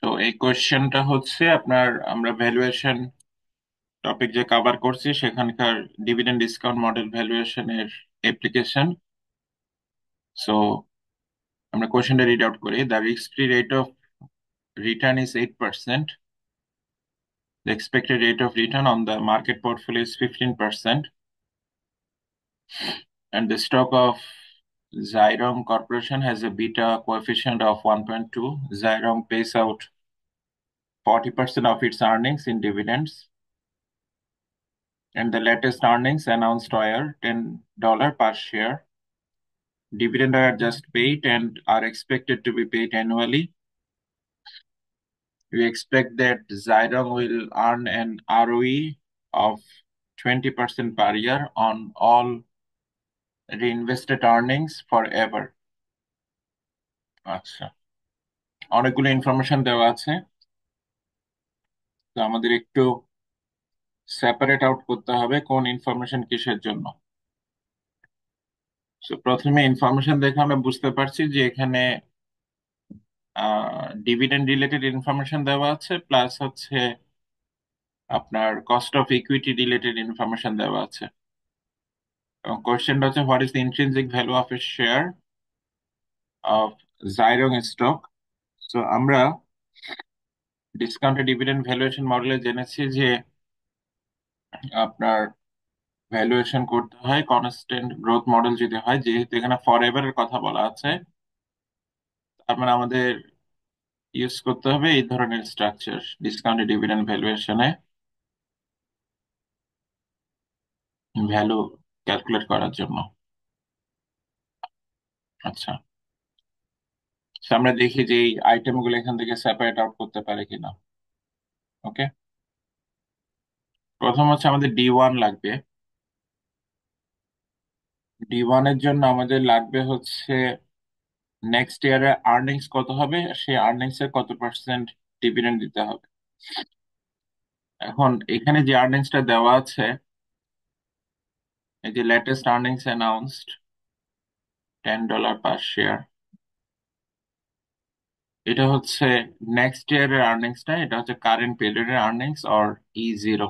তো এই কোয়েশ্চেনটা হচ্ছে আপনার আমরা ভ্যালুয়েশন টপিক যে কভার করছি সেখানকার ডিভিডেন্ড ডিসকাউন্ট মডেল ভ্যালুয়েশনের অ্যাপ্লিকেশন। সো আমরা কোয়েশ্চেনটা রিড আউট করি। The risk free rate of return is 8%. The expected rate of return on the market portfolio is 15%, and the stock of Xyrem Corporation has a beta coefficient of 1.2. Xyrem pays out 40% of its earnings in dividends, and the latest earnings announced were $10 per share. Dividends are just paid and are expected to be paid annually. We expect that Xyrem will earn an ROE of 20% per year on all reinvested earnings forever. আচ্ছা, অনেকগুলো information দেওয়া আছে, তো আমাদের একটু separate out করতে হবে কোন ইনফরমেশন কিসের জন্য। তো প্রথমে ইনফরমেশন দেখে আমরা বুঝতে পারছি যে এখানে ডিভিডেন্ড রিলেটেড ইনফরমেশন দেওয়া আছে, প্লাস হচ্ছে আপনার cost of equity related information দেওয়া আছে। এবং কোয়েশ্চেনটা হচ্ছে what is the intrinsic value of a share of Xyrong stock. তো আমরা ডিসকাউন্টেড ডিভিডেন্ড ভ্যালুয়েশন মডেলে জেনেছি যে আপনার ভ্যালুয়েশন করতে হয় কনস্ট্যান্ট গ্রোথ মডেল যদি হয়, যেহেতু এখানে ফর এভারের কথা বলা আছে, তার মানে আমাদের ইউজ করতে হবে এই ধরনের স্ট্রাকচার ডিসকাউন্টেড ডিভিডেন্ড ভ্যালুয়েশনে ভ্যালু ক্যালকুলেট করার জন্য। আচ্ছা, তো আমরা দেখি যে এই আইটেম গুলো এখান থেকে সেপারেট আউট করতে পারে কিনা। ওকে, প্রথম হচ্ছে আমাদের D1 লাগবে। D1 এর জন্য আমাদের লাগবে হচ্ছে নেক্সট ইয়ারে আর্নিংস কত হবে, সেই আর্নিংস এর কত পার্সেন্ট ডিভিডেন্ড দিতে হবে। এখন এখানে যে আর্নিংসটা দেওয়া আছে, এই যে লেটেস্ট আর্নিংস অ্যানাউন্সড $10 পার শেয়ার, এটা হচ্ছে নেক্সট ইয়ারের আর্নিংস না, এটা হচ্ছে কারেন্ট পিরিয়ডের আর্নিংস অর E0।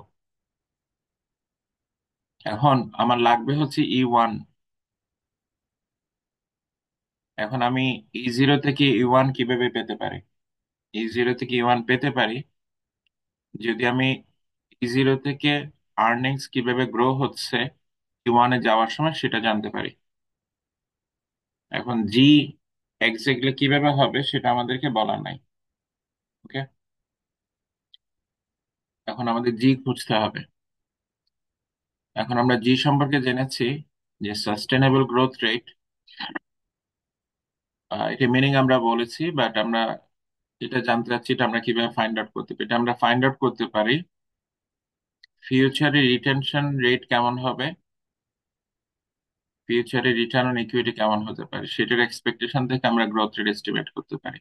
এখন আমার লাগবে হচ্ছে E1। এখন আমি E0 থেকে E1 কিভাবে পেতে পারি? E0 থেকে E1 পেতে পারি যদি আমি E0 থেকে আর্নিংস কিভাবে গ্রো হচ্ছে E1 এ যাওয়ার সময় সেটা জানতে পারি। এখন জি এক্স্যাক্টলি কিভাবে হবে সেটা আমাদেরকে বলা নাই। ওকে, এখন আমাদের জি খুঁজতে হবে। এখন আমরা জি সম্পর্কে জেনেছি যে সাস্টেনেবল গ্রোথ রেট, এটা মিনিং আমরা বলেছি, বাট আমরা যেটা জানতে চাচ্ছি এটা আমরা কিভাবে ফাইন্ড আউট করতে পারি। এটা আমরা ফাইন্ড আউট করতে পারি ফিউচারে রিটেনশন রেট কেমন হবে, ফিউচারে রিটার্ন অন ইকুইটি কেমন হতে পারে, সেটার এক্সপেকটেশন থেকে আমরা গ্রোথ রেট এস্টিমেট করতে পারি।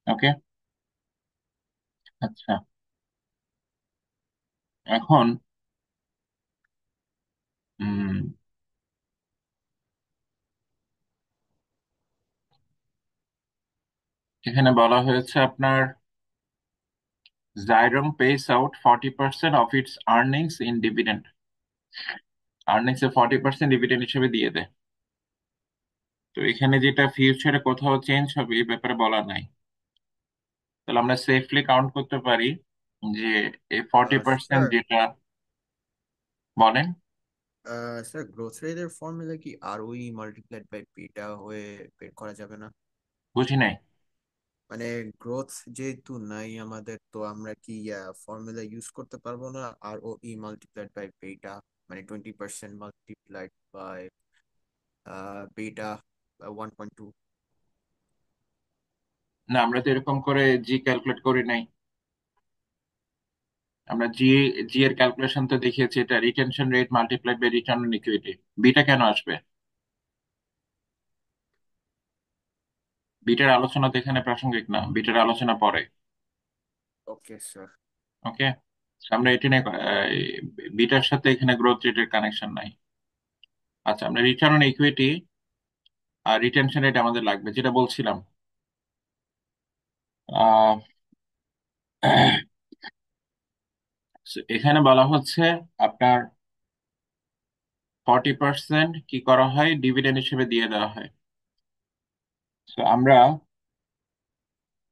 ওকে, আচ্ছা, এখন উম, এখানে বলা হয়েছে আপনার Xyrong pays out 40% of its earnings in dividend. Earnings এর 40% ডিভিডেন্ড হিসেবে দিয়ে দেয়। তো এখানে যেটা ফিউচারে কোথাও চেঞ্জ হবে এই ব্যাপারে বলা নাই। তাহলে আমরা সেফলি কাউন্ট করতে পারি যে এই 40% স্যার যেটা বলেন। স্যার গ্রোথ রেটের ফর্মুলা কি আর ওই মাল্টিপ্লাইড বাই বিটা হয়ে বের করা যাবে না? বুঝি নাই। মানে গ্রোথ যেহেতু নাই আমাদের, তো আমরা কি ফর্মুলা ইউজ করতে পারবো না? আর ও ই মাল্টিপ্লাইড বাই বিটা, মানে 20% মাল্টিপ্লাইড বাই বিটা 1.2। না, আমরা তো এরকম করে জি ক্যালকুলেট করি নাই। আমরা জি জি এর ক্যালকুলেশন তো দেখিয়েছি, এটা retention rate multiplied by return on equity. Beta কেন আসবে? বিটার আলোচনা তো এখানে প্রাসঙ্গিক না, বিটার আলোচনা পরে। Okay sir. ওকে, আমরা এটি নিয়ে বিটার সাথে এখানে গ্রোথ রেটের কানেকশন নাই। আচ্ছা, আমরা রিটার্ন অন ইকুইটি আর রিটেনশন রেট আমাদের লাগবে, যেটা বলছিলাম। আহ so এখানে বলা হচ্ছে আপনার 40% কি করা হয়, ডিভিডেন্ড হিসেবে দিয়ে দেওয়া হয়। তো আমরা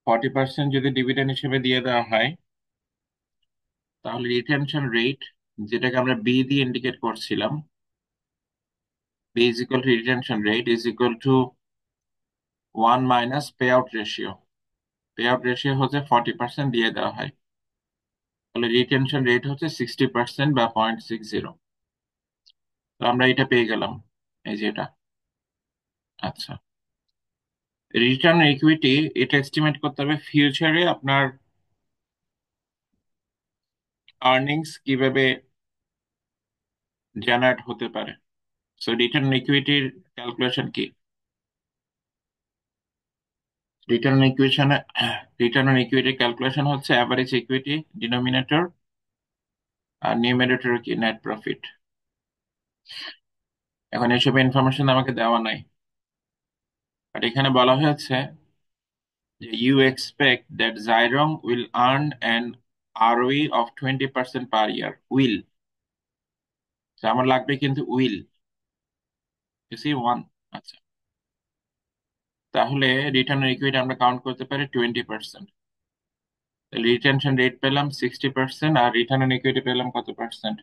40% যদি ডিভিডেন্ড হিসেবে দিয়ে দেওয়া হয়, তাহলে রিটেনশন রেট, যেটাকে আমরা বি দিয়ে ইন্ডিকেট করছিলাম, B is equal to retention rate is equal to 1 - pay out ratio. Pay out ratio হচ্ছে 40% দিয়ে দেওয়া হয়, তাহলে রিটেনশন রেট হচ্ছে 60% বা 0.60। তো আমরা এটা পেয়ে গেলাম, এই যে এটা। আচ্ছা, রিটার্ন ইকুইটি, এটা এস্টিমেট করতে হবে ফিউচারে আপনার আর্নিংস কিভাবে জেনারেট হতে পারে। সো রিটার্ন ইকুইটির ক্যালকুলেশন কি? রিটার্ন ইকুয়েশনে রিটার্ন অন ইকুইটির ক্যালকুলেশন হচ্ছে অ্যাভারেজ ইকুইটি ডিনোমিনেটর, আর নিউমারেটর কি নেট প্রফিট। এখন এসব ইনফরমেশন আমাকে দেওয়া নাই, বাট এখানে বলা হয়েছে যে you expect that Xyrong will earn an ROE of 20% per year. Will, আমার লাগবে কিন্তু উইল, ইউ সি ওয়ান। আচ্ছা, তাহলে রিটার্ন অন ইকুইটি আমরা কাউন্ট করতে পারি 20%। রিটেনশন রেট পেলাম 60%, আর রিটার্ন অন ইকুইটি পেলাম কত পার্সেন্ট?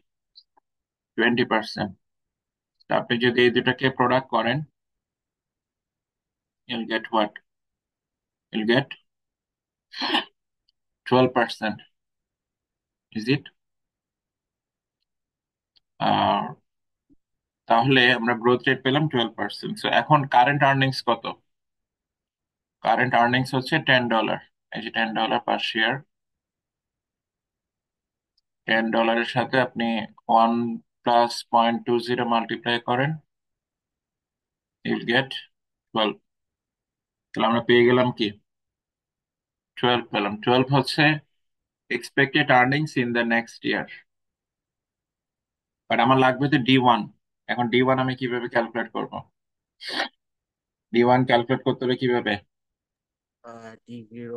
20%। আপনি যদি এই দুটাকে প্রোডাক্ট করেন, you'll get what? You'll get 12%, is it? আর তাহলে আমরা গ্রোথ রেট পেলাম 12%। সো এখন কারেন্ট আর্নিংস কত? কারেন্ট আর্নিংস হচ্ছে $10। এই যে $10 পার শেয়ার, $10 সাথে আপনি 1 + 0.20 মাল্টিপ্লাই করেন, ইউল গেট 12। তাহলে আমরা পেয়ে গেলাম কি? 12 পেলাম। 12 হচ্ছে expected earnings in the next year. But আমার লাগবে তো D1। এখন D1 আমি কিভাবে ক্যালকুলেট করব? D1 ক্যালকুলেট করতে হবে কিভাবে? T0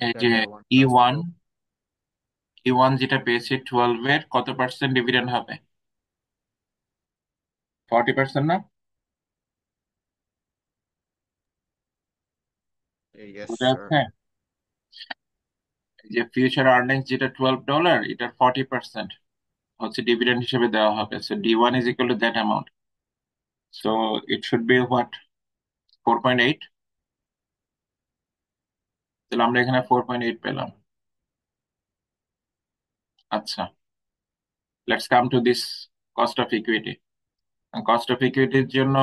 এই মাল্টিপ্লাই যে by one E plus one zero. E one যেটা পেয়েছি 12 এর কত পার্সেন্ট ডিভিডেন্ড হবে? 40% না? ইয়েস বুঝা স্যার। যাচ্ছে? এই যে ফিউচার আর্নিংস যেটা $12, এটার 40% হচ্ছে ডিভিডেন্ড হিসেবে দেওয়া হবে। So D1 is equal to that amount. So it should be what? 4.8। তাহলে আমরা এখানে 4.8 পেলাম। আচ্ছা, let's come to this cost of equity. Cost of ইকুইটির জন্য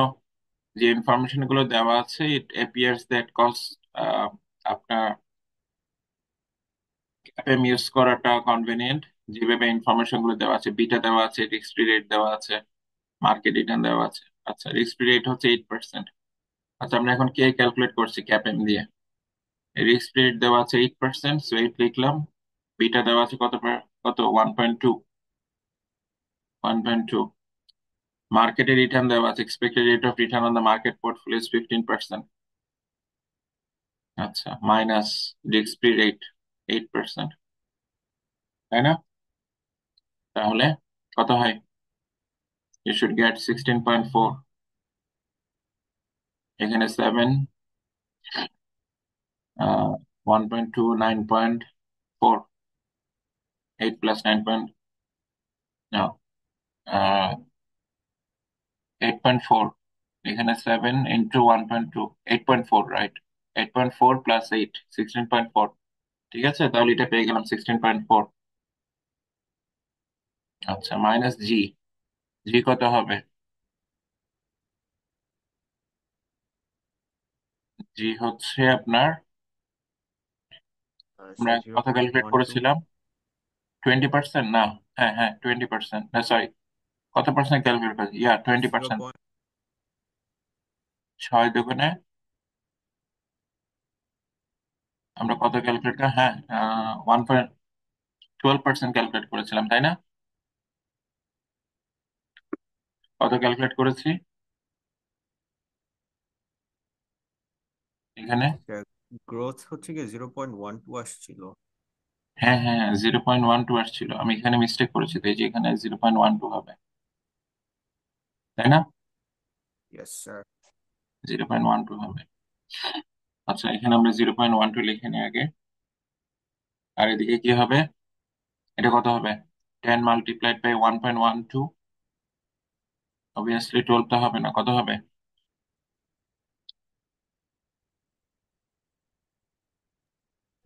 যে ইনফরমেশন গুলো দেওয়া আছে, ইট অ্যাপিয়ার্স দ্যাট কস্ট আপনার অ্যাপএম ইউজ করাটা কনভেনিয়েন্ট। যেভাবে ইনফরমেশন গুলো দেওয়া আছে, বিটা দেওয়া আছে, রিস্ক ফ্রি রেট দেওয়া আছে, মার্কেট রিটার্ন দেওয়া আছে। আচ্ছা, রিস্ক ফ্রি রেট হচ্ছে 8%। আচ্ছা, আমরা এখন কে ক্যালকুলেট করছি ক্যাপএম দিয়ে। রিস্ক ফ্রি রেট দেওয়া আছে 8%, সো 8 লিখলাম। বিটা দেওয়া আছে কত কত? 1.2। 1.2। মার্কেটে রিটার্ন দেওয়া আছে, expected rate of return on the market portfolio 15%। আচ্ছা, মাইনাস রিস্ক ফ্রি রেট 8%, তাই না? তাহলে কত হয়? You should get 16.4। এখানে 7, 1.2, 9.4, 8 প্লাস 9 পয়েন্ট, no, 8.4। এখানে 7 ইন্টু 1.2, 8.4, রাইট? 8.4 প্লাস 8, 16.4। ঠিক আছে, তাহলে এটা পেয়ে গেলাম 16.4। আচ্ছা, মাইনাস জি। জি কত হবে? জি হচ্ছে আপনার, আমরা স্যার জিরো কত পয়েন্ট ক্যালকুলেট ওয়ান টু। করেছিলাম? 20% না? হ্যাঁ হ্যাঁ, 20%, না সরি, কত পার্সেন্ট ক্যালকুলেট করেছি? ইয়া, টোয়েন্টি জিরো পার্সেন্ট পয়েন্ট 6 দুগুণে আমরা কত ক্যালকুলেট, হ্যাঁ, 1.12% ক্যালকুলেট করেছিলাম, তাই না? কত ক্যালকুলেট করেছি এখানে? গ্রোথ হচ্ছে কি 0.12 আসছিল। হ্যাঁ হ্যাঁ, 0.12 আসছিল, আমি এখানে মিস্টেক করেছি, তো এই যে এখানে 0.12 হবে, তাই না? Yes sir. 0.12 হবে। আচ্ছা, এখানে আমরা 0.12 লিখে নিই আগে। আর এদিকে কি হবে? এটা কত হবে? 10 মাল্টিপ্লাইড বাই 1.12। অবভিয়াসলি 12 তো হবে না, কত হবে?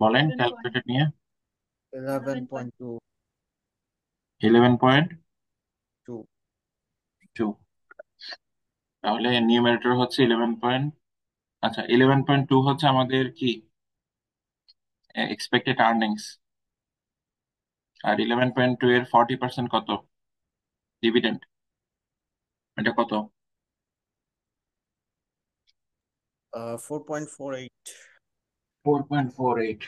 বলেন ক্যালকুলেটর নিয়ে। 11.2। 11.2। তাহলে নিউমারেটর হচ্ছে 11 পয়েন্ট, আচ্ছা 11.2 হচ্ছে আমাদের কি এক্সপেক্টেড আর্নিংস। আর 11.2 এর 40% কত? ডিভিডেন্ড। এটা কত? 4.48। 4.48।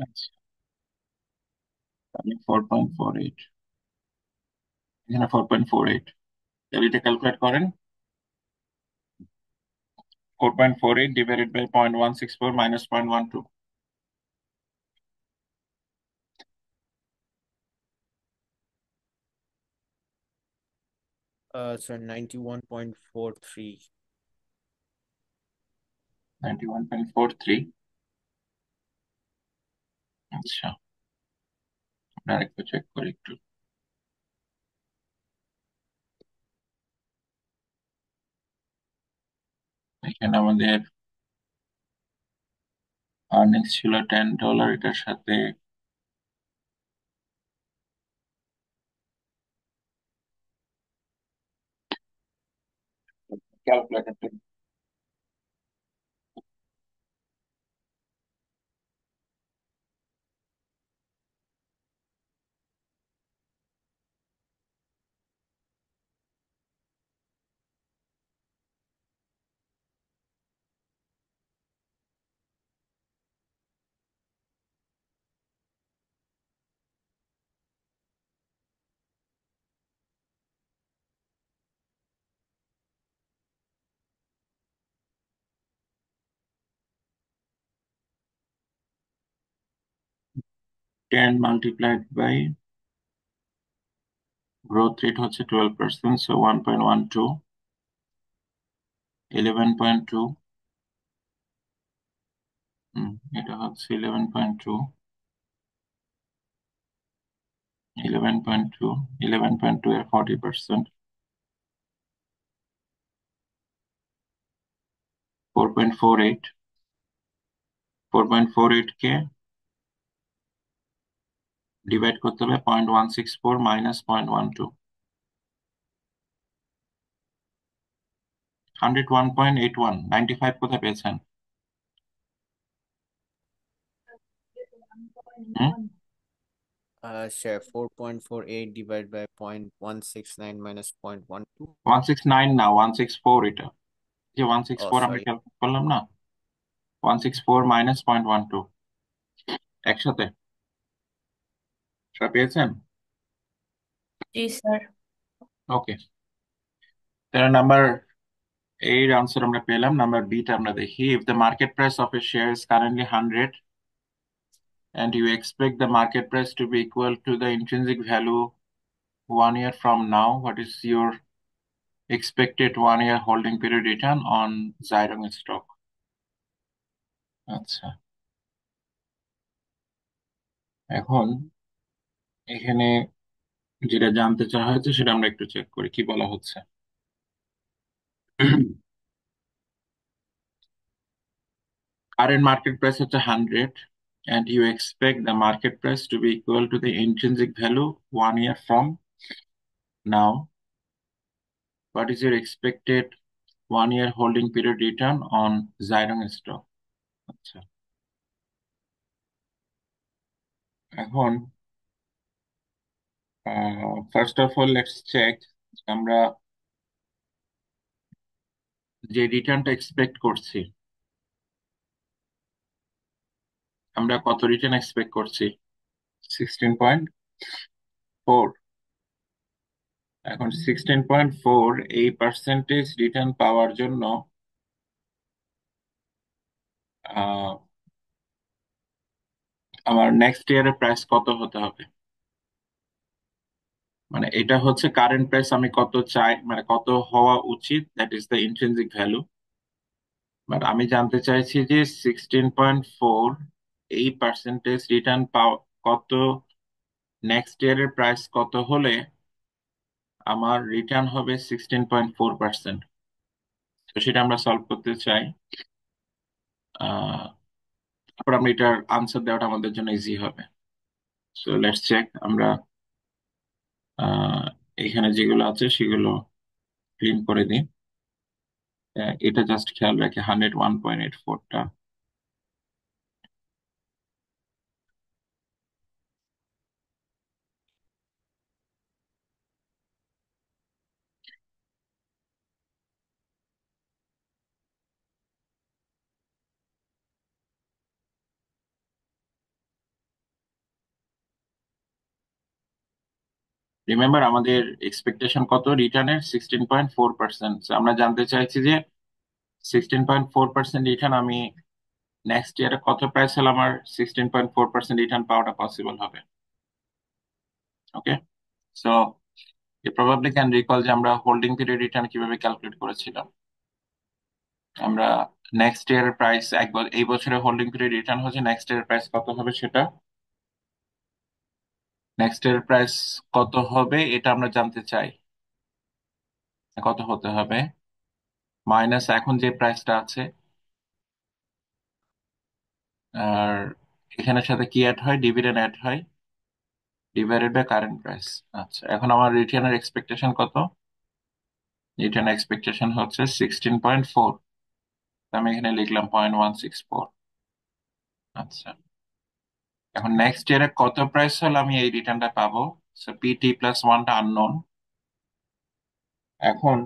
আচ্ছা, তাহলে 4.48, এখানে 4.48, তাহলে এটা ক্যালকুলেট করেন। 4.48 ডিভাইডেড বাই 0.164 মাইনাস 0.12। স্যার 91.43। 91.43। আচ্ছা, আমরা আরেকটু চেক করি একটু। এখানে আমাদের আর্নিংস ছিল $10, এটার সাথে calculator 10 multiplied by growth rate হচ্ছে 12%, সো 1.12, 11.2। এটা হচ্ছে 11.2, 11.2, 11.2 এর 40%, 4.48। 4.48 কে ডিভাইড করতে হবে 0.164 মাইনাস 0.12। 101.81, 95 কোথায় পেয়েছেন? হুম, স্যার 4.48 ডিভাইড বাই 0.169 মাইনাস 0.12। 169 না, 164 এটা, যে ও 164 আমরা সরি। ক্যালকুলেট করলাম না, 164 মাইনাস 0.12 একসাথে, সেটা পেয়েছেন? জি স্যার। ওকে, তাহলে নাম্বার এর আনসার আমরা পেলাম। নাম্বার বিটা আমরা দেখি। If the market price of a share is currently 100 and you expect the market price to be equal to the intrinsic value 1 year from now, what is your expected 1 year holding period return on Zhyrong stock? আচ্ছা, এখন এখানে যেটা জানতে চাওয়া হয়েছে সেটা আমরা একটু চেক করি কি বলা হচ্ছে। কারেন্ট মার্কেট প্রাইস হচ্ছে 100 and you expect the market price to be equal to the intrinsic value 1 year from now, what is your expected 1 year holding period return on Zhyrong stock? আচ্ছা, এখন first of all let's check আমরা যে রিটার্নটা expect করছি, আমরা কত return expect করছি? 16.4। এখন 16.4 এই পার্সেন্টেজ রিটার্ন পাওয়ার জন্য আহ, আমার নেক্সট ইয়ারের প্রাইস কত হতে হবে? মানে এটা হচ্ছে কারেন্ট প্রাইস, আমি কত চাই, মানে কত হওয়া উচিত, that is the intrinsic value. But আমি জানতে চাইছি যে 16.4 এই পার্সেন্টেজ রিটার্ন পাওয়া কত, নেক্সট ইয়ারের প্রাইস কত হলে আমার রিটার্ন হবে 16.4%। তো সেটা আমরা সলভ করতে চাই। তারপর আমরা এটার আনসার দেওয়াটা আমাদের জন্য ইজি হবে। So let's check. আমরা আহ, এখানে যেগুলো আছে সেগুলো ক্লিন করে দিই। এটা জাস্ট খেয়াল রাখি 101.84টা। রিমেম্বার আমাদের এক্সপেকটেশন কত রিটার্নের? 16.4%। আমরা জানতে চাইছি যে 16.4% রিটার্ন আমি নেক্সট ইয়ারে কত প্রাইস হলে আমার 16.4% রিটার্ন পাওয়াটা পসিবল হবে। Okay, so you probably can recall যে আমরা হোল্ডিং পিরিয়ড রিটার্ন কিভাবে ক্যালকুলেট করেছিলাম। আমরা নেক্সট ইয়ারের প্রাইস এই বছরের হোল্ডিং পিরিয়ড রিটার্ন হচ্ছে, নেক্সট ইয়ারের প্রাইস কত হবে সেটা, নেক্সট ইয়ারের প্রাইস কত হবে এটা আমরা জানতে চাই। কত হতে হবে মাইনাস এখন যে প্রাইসটা আছে, আর এখানের সাথে কি অ্যাড হয়, ডিভিডেন্ড অ্যাড হয়, ডিভাইডেড বাই কারেন্ট প্রাইস। আচ্ছা, এখন আমার রিটার্নের এক্সপেকটেশন কত? রিটার্ন এক্সপেকটেশন হচ্ছে 16.4। আমি এখানে লিখলাম 0.164। আচ্ছা, এখন নেক্সট ইয়ারে কত প্রাইস হলে আমি এই রিটার্নটা পাবো? পিটি প্লাস ওয়ানটা আননোন। এখন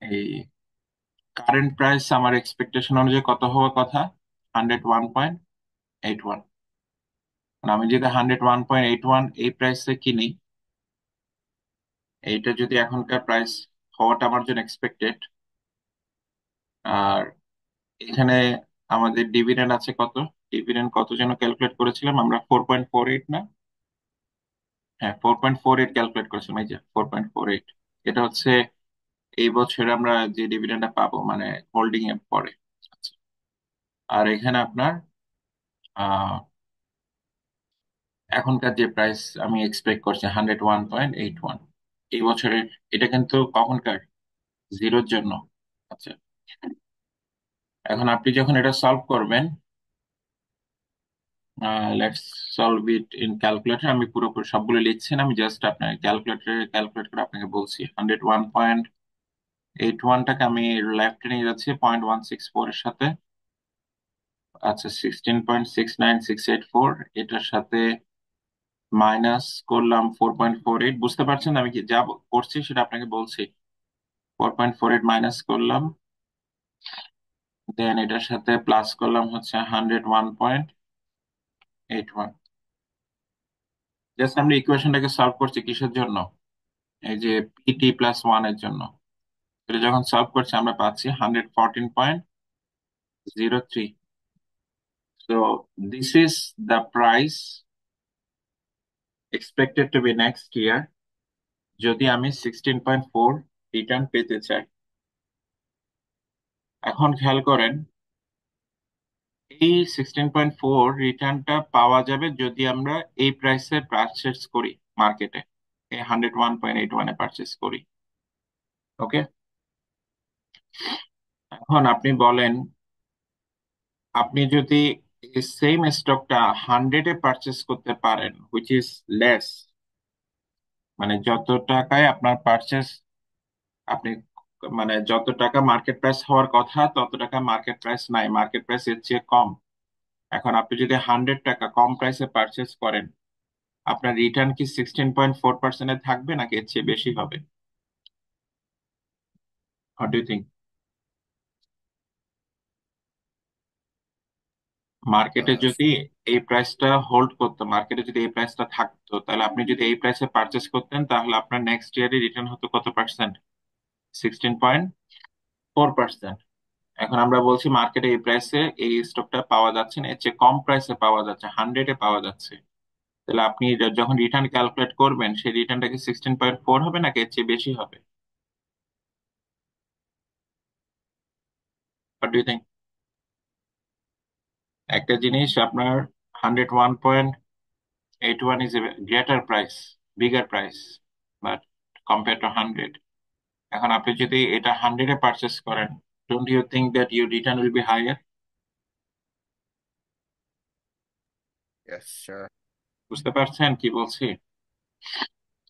এই কারেন্ট প্রাইস আমার এক্সপেকটেশন অনুযায়ী কত হওয়ার কথা? 101.81। আমি যদি 101.81 এই প্রাইসে কিনি, এইটা যদি এখনকার প্রাইস হওয়াটা আমার জন্য এক্সপেক্টেড, আর এখানে আমাদের ডিভিডেন্ড আছে কত, ডিভিডেন্ড কত যেন ক্যালকুলেট করেছিলাম আমরা? 4.48 না? হ্যাঁ, 4.48 ক্যালকুলেট করেছিলাম। এই যে 4.48, এটা হচ্ছে এই বছর আমরা যে ডিভিডেন্ডটা পাবো, মানে হোল্ডিং এর পরে। আচ্ছা, আর এখানে আপনার আহ এখনকার যে প্রাইস আমি এক্সপেক্ট করছি 101.81 এই বছরের, এটা কিন্তু কখনকার, জিরোর জন্য। আচ্ছা, এখন আপনি যখন এটা সলভ করবেন, let's solve it in calculator. আমি পুরোপুরি সবগুলো লিখছি না, আমি জাস্ট আপনার ক্যালকুলেটরে ক্যালকুলেট করে আপনাকে বলছি। 101.81টাকে আমি লেফটে নিয়ে যাচ্ছি 0.164 এর সাথে। আচ্ছা, 16.69684 এটার সাথে মাইনাস করলাম 4.48। বুঝতে পারছেন আমি কি যা করছি সেটা আপনাকে বলছি। 4.48 মাইনাস করলাম, দেন এটার সাথে প্লাস করলাম হচ্ছে 101.81। জাস্ট আমরা ইকুয়েশনটাকে সলভ করছি কিসের জন্য? এই যে পিটি প্লাস ওয়ান এর জন্য। এটা যখন সলভ করছি আমরা পাচ্ছি 114.03। So this is the price expected to be next year যদি আমি 16.4 রিটার্ন পেতে চাই। এখন খেয়াল করেন, এই 16.4 রিটার্নটা পাওয়া যাবে যদি আমরা এই প্রাইসে পারচেস করি মার্কেটে, এই 101.81-এ পারচেস করি। ওকে, এখন আপনি বলেন, আপনি যদি সেম স্টকটা 100-এ পারচেস করতে পারেন, হুইচ ইজ লেস, মানে যত টাকায় আপনার পারচেস, আপনি মানে যত টাকা মার্কেট প্রাইস হওয়ার কথা তত টাকা মার্কেট প্রাইস নাই, মার্কেট প্রাইস এর চেয়ে কম। এখন আপনি যদি 100 টাকা কম প্রাইসে পারচেস করেন, আপনার রিটার্ন কি 16.4%-এ থাকবে নাকি এর চেয়ে বেশি হবে? What do you think? মার্কেটে যদি এই প্রাইসটা হোল্ড করতো, মার্কেটে যদি এই প্রাইসটা থাকতো, তাহলে আপনি যদি এই প্রাইসে পারচেস করতেন তাহলে আপনার নেক্সট ইয়ারে রিটার্ন হতো কত পার্সেন্ট? 16.4%। এখন আমরা বলছি মার্কেটে এই প্রাইসে এই স্টকটা পাওয়া যাচ্ছে না, এর চেয়ে কম প্রাইসে পাওয়া যাচ্ছে, 100-এ পাওয়া যাচ্ছে। তাহলে আপনি যখন রিটার্ন ক্যালকুলেট করবেন, সেই রিটার্নটা কি 16.4 হবে নাকি এর চেয়ে বেশি হবে? What do you think? একটা জিনিস আপনার 101.81 is a greater price, bigger price, but compare to 100, এখন আপনি যদি এটা 100-এ পারচেস করেন, don't you think that your return will be higher? Yes sir. বুঝতে পারছেন কি বলছি?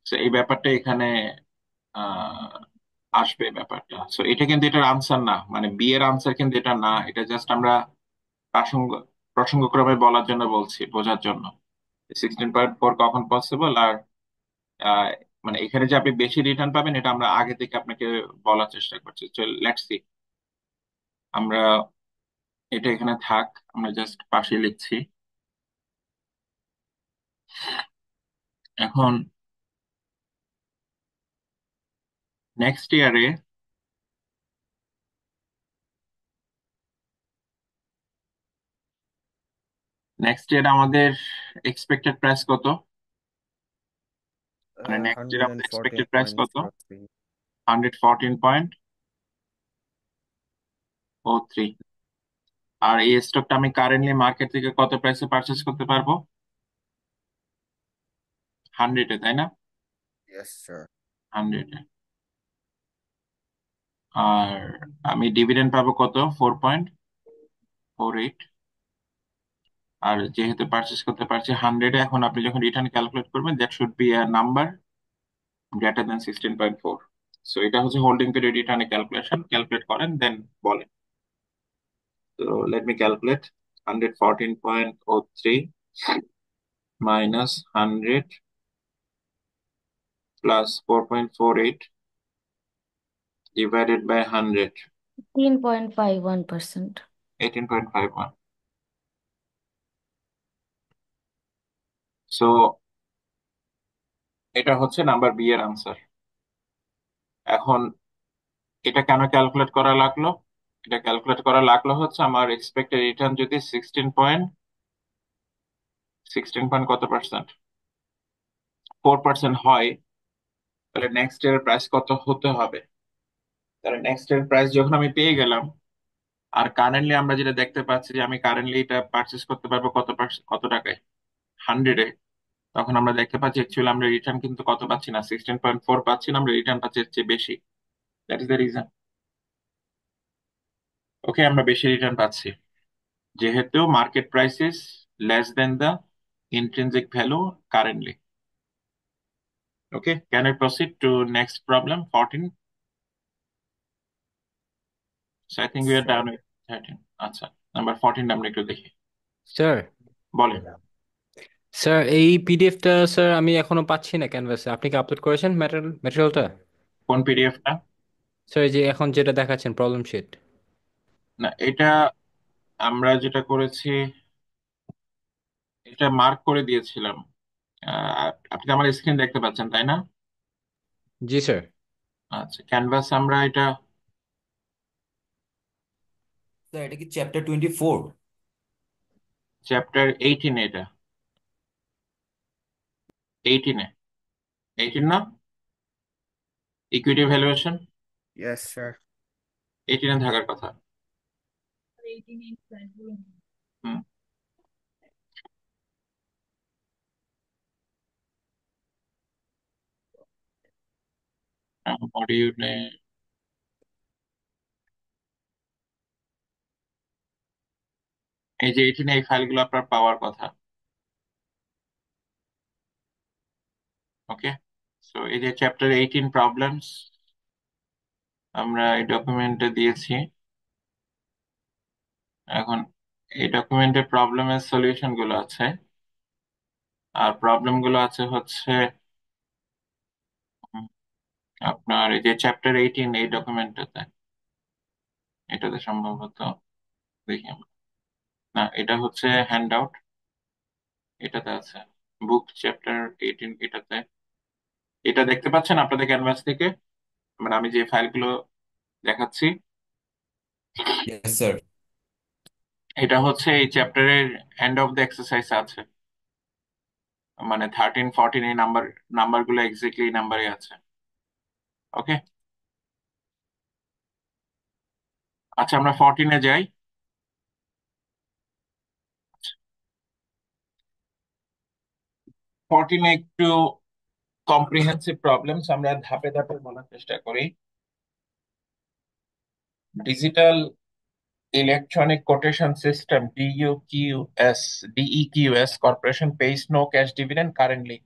So, এই ব্যাপারটা এখানে আহ আসবে ব্যাপারটা। সো এটা কিন্তু এটার আনসার না, মানে বি এর আনসার কিন্তু এটা না, এটা জাস্ট আমরা প্রাসঙ্গ প্রসঙ্গক্রমে বলার জন্য বলছি, বোঝার জন্য 16.4 কখন পসিবল। আর আহ, মানে এখানে যে আপনি বেশি রিটার্ন পাবেন এটা আমরা আগে থেকে আপনাকে বলার চেষ্টা করছি। লেটস সি, আমরা এটা এখানে থাক, আমরা জাস্ট পাশে লিখছি। এখন নেক্সট ইয়ারে, আমাদের এক্সপেক্টেড প্রাইস কত? মানে নেক্সট ইয়ার হান্ড্রেড আমাদের and fourteen expected price point কত? Zero three 114.03। আর এই স্টকটা আমি কারেন্টলি মার্কেট থেকে কত প্রাইসে পারচেস করতে পারবো? 100-এ, তাই না? Yes sir. 100-এ। আর আমি ডিভিডেন্ড পাবো কত? 4.48। আর যেহেতু পারচেস করতে পারছি 100-এ, এখন আপনি যখন রিটার্ন ক্যালকুলেট করবেন, that should be a number greater than 16.4। So এটা হচ্ছে হোল্ডিং পিরিয়ড রিটার্নে ক্যালকুলেশন, ক্যালকুলেট করেন দেন বলেন। তো let me calculate. 114.03 minus 100 plus 4.48 divided by 100, 18.51%. 18.51. So এটা হচ্ছে নাম্বার বি এর আনসার। এখন এটা কেন ক্যালকুলেট করা লাগলো? এটা ক্যালকুলেট করা লাগলো হচ্ছে আমার এক্সপেক্টেড রিটার্ন যদি 16 পয়েন্ট কত পার্সেন্ট, 4% হয়, তাহলে নেক্সট ইয়ার প্রাইস কত হতে হবে। তাহলে নেক্সট ইয়ার প্রাইস যখন আমি পেয়ে গেলাম, আর কারেন্টলি আমরা যেটা দেখতে পাচ্ছি যে আমি কারেন্টলি এটা পারচেস করতে পারবো কত টাকায়? 100-এ। তখন আমরা দেখতে পাচ্ছি অ্যাকচুয়ালি আমরা রিটার্ন কিন্তু কত পাচ্ছি না, 16.4 পাচ্ছি না, আমরা রিটার্ন পাচ্ছি এর চেয়ে বেশি। That is the reason. Okay, আমরা বেশি রিটার্ন পাচ্ছি যেহেতু market price is less than the intrinsic value currently. Okay, can I proceed to next problem 14? So I think we are sir. Done with 13। আচ্ছা, number 14 আমরা একটু দেখি। Sir বলেন। Sir এই পিডিএফটা স্যার আমি এখনো পাচ্ছি না ক্যানভাসে, আপনি কি আপলোড করেছেন ম্যাটেরিয়ালটা? কোন পিডিএফটা? স্যার এই যে এখন যেটা দেখাচ্ছেন প্রবলেম শিট। না, এটা আমরা যেটা করেছি, এটা মার্ক করে দিয়েছিলাম। আপনি তো আমার স্ক্রিন দেখতে পাচ্ছেন, তাই না? জি স্যার। আচ্ছা, ক্যানভাস আমরা এটা স্যার এটা কি চ্যাপ্টার 24? চ্যাপ্টার 18, এটা 18-এ, 18 না? Equity valuation yes sir. 18-এ থাকার কথা। হুম, মডিউলে এই যে 18-এ এই ফাইলগুলো আপনার পাওয়ার কথা। ওকে, সো এই যে চ্যাপ্টার 18 প্রবলেমস আমরা এই ডকুমেন্টে দিয়েছি। এখন এই ডকুমেন্টে প্রবলেমের সলিউশন গুলো আছে, আর প্রবলেম গুলো আছে হচ্ছে উম, আপনার এই যে চ্যাপ্টার 18 এই ডকুমেন্টটাতে, এটাতে সম্ভবত, দেখি আমরা। না, এটা হচ্ছে হ্যান্ড আউট। এটাতে আছে, বুক চ্যাপ্টার 18 এটাতে। এটা দেখতে পাচ্ছেন আপনাদের ক্যানভাস থেকে, মানে আমি যে ফাইলগুলো দেখাচ্ছি, Yes, sir. এটা হচ্ছে এই চ্যাপ্টারের এন্ড অফ দ্য এক্সারসাইজ আছে, মানে 13 14 এই নাম্বারগুলো এক্স্যাক্টলি এই নাম্বারে আছে। ওকে, আচ্ছা আমরা 14-এ যাই। 14-এ একটু কম্প্রিহেন্সিভ প্রবলেমস, আমরা ধাপে ধাপে বলার চেষ্টা করি। Digital electronic quotation system DEQS corporation pays no cash dividend currently।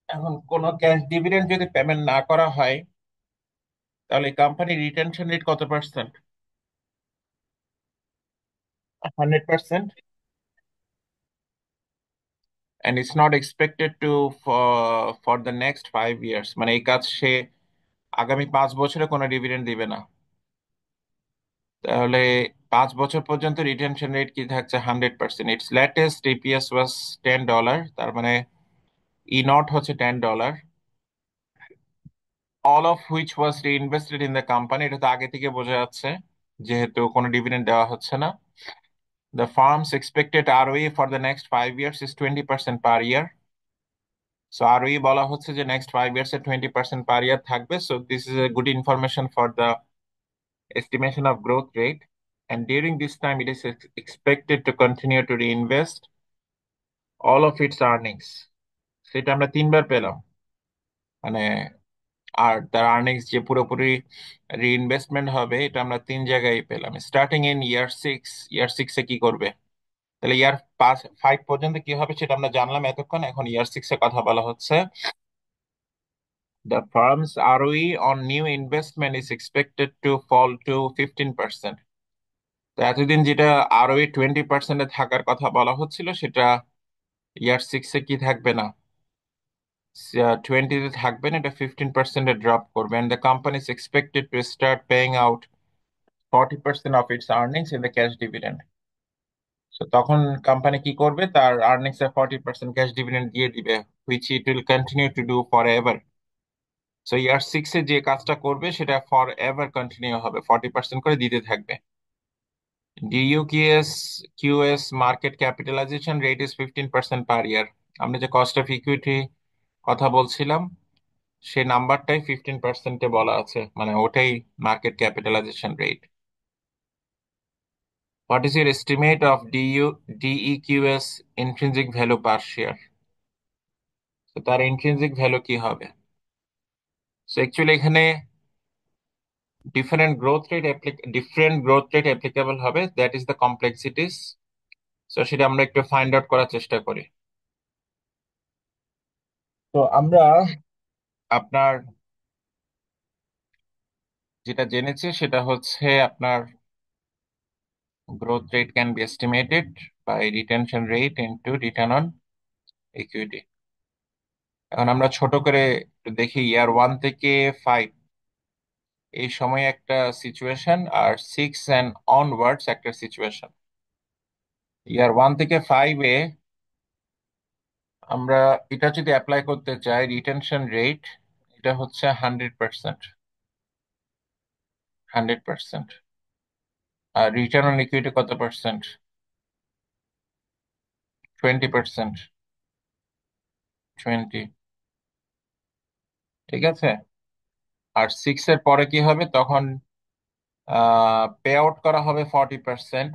এখন কোনো ক্যাশ ডিভিডেন্ড যদি পেমেন্ট না করা হয়, তাহলে কোম্পানি রিটেনশন রেট কত percent? 100%। and it's not expected to for the next 5 years, মানে এই কাজ সে আগামী 5 বছরে কোনো ডিভিডেন্ড দিবে না। তাহলে 5 বছর পর্যন্ত রিটেনশন রেট কি থাকছে? 100%। ইটস লেটেস্ট ইপিএস ওয়াজ $10, তার মানে ই নট হচ্ছে $10, all of which was reinvested in the company। এটা তো আগে থেকে বোঝা যাচ্ছে, যেহেতু কোনো ডিভিডেন্ড দেওয়া হচ্ছে না। The firm's expected ROE for the next 5 years is 20% per year. So ROE বলা হচ্ছে যে next 5 years এ 20% per year থাকবে। So this is a good information for the estimation of growth rate. And during this time, it is expected to continue to reinvest all of its earnings। সেটা আমরা 3 বার পেলাম, মানে আর তার earnings যে পুরোপুরি reinvestment হবে, এটা আমরা 3 জায়গায় পেলাম। স্টার্টিং ইন ইয়ার 6 এ কি করবে? তাহলে ইয়ার 5 পর্যন্ত কি হবে সেটা আমরা জানলাম এতক্ষণ। এখন ইয়ার 6-এ কথা বলা হচ্ছে। The firm's ROE on new investment is expected to fall to 15%। তো এতদিন যেটা ROE 20%-এ থাকার কথা বলা হচ্ছিল, সেটা ইয়ার 6-এ কি থাকবে না, 20-তে থাকবে না, এটা 15%-এ ড্রপ করবে। And the company is expected to start paying out 40% of its earnings in the cash dividend। So তখন কোম্পানি কি করবে? তার আর্নিংস এর 40% ক্যাশ ডিভিডেন্ড দিয়ে দিবে, which it will continue to do forever। So year 6-এ যে কাজটা করবে সেটা ফর এভার কন্টিনিউ হবে, 40% করে দিতে থাকবে। DUQS market capitalization rate is 15% per year. আমরা যে কস্ট অফ ইকুইটি কথা বলছিলাম, সেই নাম্বারটাই 15%-এ বলা আছে, মানে ওটাই market capitalization rate. What is your estimate of DEQS intrinsic value per share? তো তার ইন্ট্রিনসিক ভ্যালু কি হবে? সো অ্যাকচুয়ালি এখানে ডিফারেন্ট গ্রোথ রেট অ্যাপ্লিকেবল হবে, দ্যাট ইজ দ্য কমপ্লেক্সিটিস। তো সেটা আমরা একটু ফাইন্ড আউট করার চেষ্টা করি। তো আমরা আপনার যেটা জেনেছি সেটা হচ্ছে আপনার growth rate can be estimated by retention rate into return on equity. এখন আমরা ছোট করে একটু দেখি ইয়ার 1 থেকে 5 এই সময় একটা সিচুয়েশন, আর 6 and onwards একটা সিচুয়েশন। ইয়ার 1 থেকে 5-এ আমরা এটা যদি অ্যাপ্লাই করতে চাই, রিটেনশন রেট এটা হচ্ছে 100%। 100%। আর রিটার্ন অন ইকুইটি কত পার্সেন্ট? 20%। 20। ঠিক আছে। আর 6-এর পরে কি হবে? তখন পে আউট করা হবে 40%।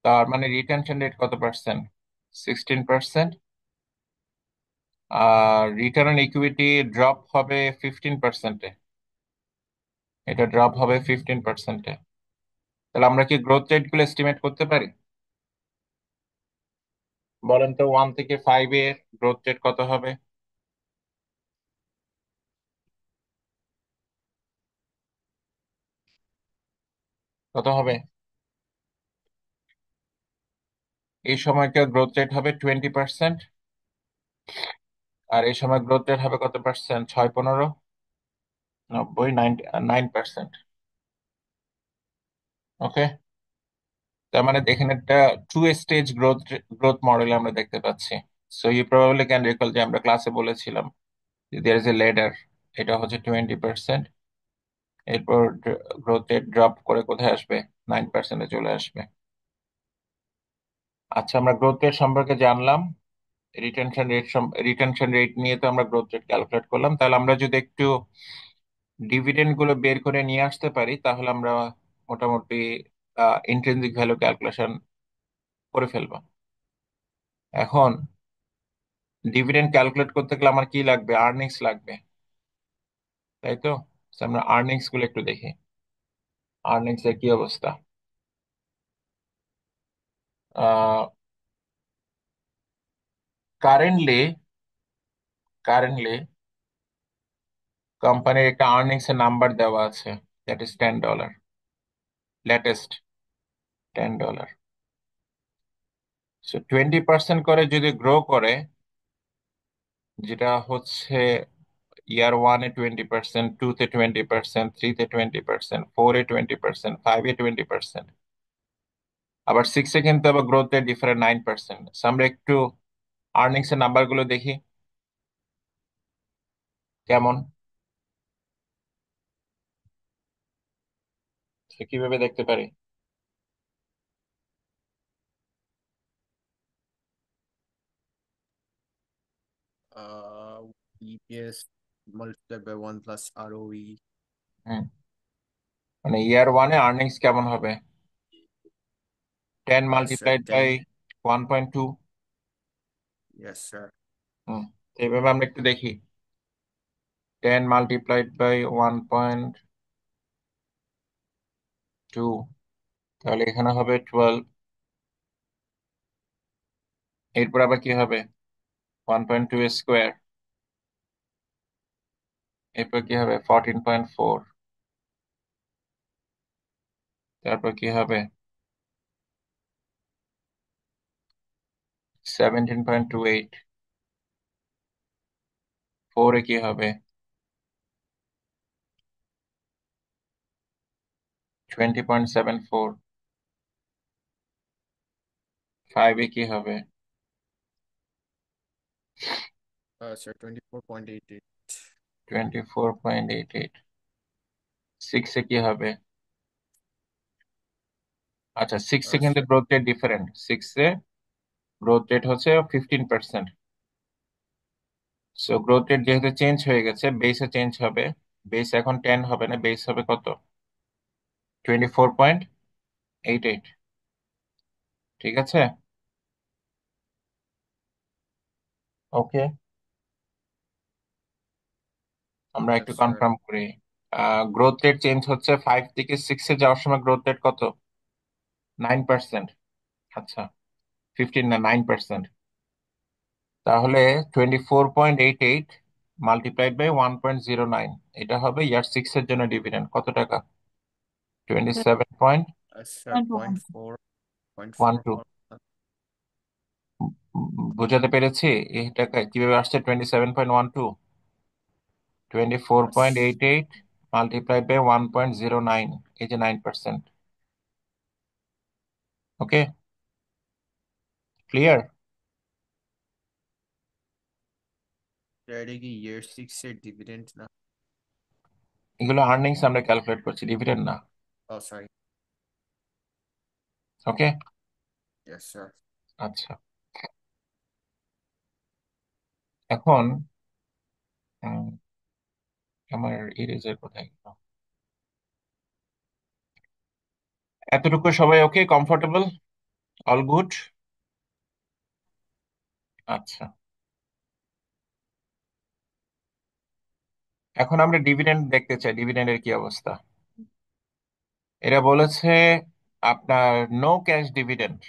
তার মানে রিটেনশন রেট কত পার্সেন্ট? 16%। আর রিটার্ন অন ইকুইটি ড্রপ হবে 15%-এ। এটা ড্রপ হবে 15%-এ। তাহলে আমরা কি গ্রোথ রেট গুলো এস্টিমেট করতে পারি? বলেন তো 1 থেকে 5-এর গ্রোথ রেট কত হবে? কত হবে? এই সময়কার গ্রোথ রেট হবে 20%। আর এই সময় গ্রোথ রেট হবে কত পার্সেন্ট? 6 15 90 9%। ওকে। তার মানে এখানে একটা two stage growth growth model আমরা দেখতে পাচ্ছি। So you probably can recall যে আমরা ক্লাসে বলেছিলাম যে দেয়ার ইজ এ লেডার, এটা হচ্ছে 20%, এরপর গ্রোথ রেট ড্রপ করে কোথায় আসবে, 9%-এ চলে আসবে। আচ্ছা, আমরা গ্রোথ রেট সম্পর্কে জানলাম, রিটেনশন রেট নিয়ে তো আমরা গ্রোথ রেট ক্যালকুলেট করলাম। তাহলে আমরা যদি একটু ডিভিডেন্ড গুলো বের করে নিয়ে আসতে পারি তাহলে আমরা মোটামুটি ইন্ট্রিনসিক ভ্যালু ক্যালকুলেশন করে ফেলবো। এখন ডিভিডেন্ড ক্যালকুলেট করতে গেলে আমার কি লাগবে, আর্নিংস লাগবে, তাই তো? So, আমরা আর্নিংস গুলো একটু দেখি, আর্নিংস এর কি অবস্থা। কারেন্টলি কারেন্টলি কোম্পানির একটা আর্নিংস এর নাম্বার দেওয়া আছে, দ্যাট ইজ $10, লেটেস্ট $10। সো 20% করে যদি গ্রো করে, যেটা হচ্ছে ইয়ার 1-এ 20%, 2-তে 20%, 3-তে 20%, 4-এ 20%, 5-এ 20%, আবার 6-এ কিন্তু আবার গ্রোথ রেট ডিফারেন্ট 9%। আমরা একটু আর্নিংস এর নাম্বার গুলো দেখি কেমন, তো কিভাবে দেখতে পারি। EPS multiplied by 1 plus ROE. হুম, মানে ইয়ার 1-এ আর্নিংস কেমন হবে, 10 Yes, sir. Multiplied by 10. 1.2। Yes, sir. হুম, তো এইভাবে আমরা একটু দেখি, 10 মাল্টিপ্লাইড বাই 1.2, তাহলে এখানে হবে 12। এরপর আবার কি হবে, 1.2 স্কোয়ার, এরপর কি হবে 14.4, তারপর কি হবে 17.28, 4-এ কি হবে 20.74, 5-এ কি হবে Sir, 24.88. 24.88, 6-এ কি হবে, আচ্ছা 6-এ কিন্তু Sir. গ্রোথ রেট ডিফারেন্ট, 6-এ গ্রোথ রেট হচ্ছে 15%। সো গ্রোথ রেট যেহেতু চেঞ্জ হয়ে গেছে, বেসে চেঞ্জ হবে, বেস এখন 10 হবে না, বেস হবে কত, 24.88। ঠিক আছে, ওকে, আমরা Yes, একটু sir. কনফার্ম করি। গ্রোথ রেট চেঞ্জ হচ্ছে, 5 থেকে 6-এ যাওয়ার সময় গ্রোথ রেট কত, 9%। আচ্ছা, 15 না, 9%। তাহলে 24.88 মাল্টিপ্লাইড বাই 1.09, এটা হবে ইয়ার 6-এর জন্য ডিভিডেন্ড কত টাকা, 27.12। Sir, point 4. Point 4. বোঝাতে পেরেছি এটাকে কিভাবে আসছে, 27.12, Yes. 24.88 মাল্টিপ্লাইড বাই 1.09, এই যে 9%। ওকে, ক্লিয়ার? এটা কি year 6 এর dividend না? এগুলো আর্নিংস আমরা ক্যালকুলেট করছি, ডিভিডেন্ড না। Oh, sorry. ওকে, Yes, sir. আচ্ছা, এখন উম, আমার ইরেজার কোথায় গেল? এতটুকু সবাই ওকে, কমফোর্টেবল, অল গুড? আচ্ছা, এখন আমরা ডিভিডেন্ড দেখতে চাই, ডিভিডেন্ডের কি অবস্থা। এরা বলেছে আপনার নো ক্যাশ ডিভিডেন্ড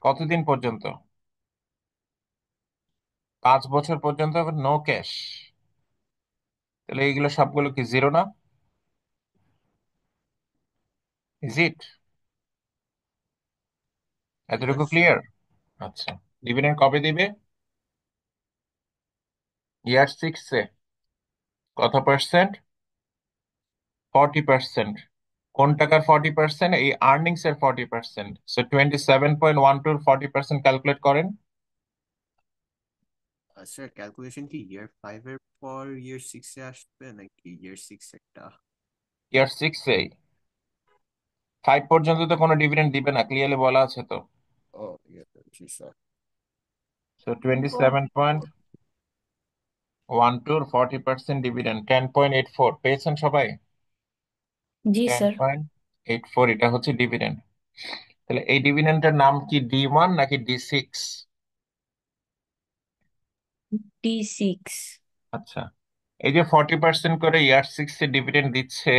কতদিন পর্যন্ত, 5 বছর পর্যন্ত নো ক্যাশ। তাহলে এইগুলো সবগুলো কি জিরো না, ইজ ইট? এতটুকু Yes, sir. ক্লিয়ার? আচ্ছা, ডিভিডেন্ড কবে দিবে, ইয়ার 6-এ কত পার্সেন্ট, 40%। কোন টাকার 40%? এই আর্নিংস এর 40%। সো 27.12 40% ক্যালকুলেট করেন। স্যার ক্যালকুলেশন কি ইয়ার 5 এর পর ইয়ার 6 এ আসবে নাকি ইয়ার 6 একটা? ইয়ার 6 5 পর্যন্ত তো কোনো ডিভিডেন্ড দিবে না, ক্লিয়ারলি বলা আছে তো। ও জি স্যার। সো 27.12 40% ডিভিডেন্ড 10.84 পেয়েছেন সবাই? জি ten sir. Point eight four এটা হচ্ছে ডিভিডেন্ড। তাহলে এই ডিভিডেন্ডের নাম কি D1 নাকি D6? D6। আচ্ছা, এই যে 40% করে ইয়ার 6 এ ডিভিডেন্ড দিচ্ছে,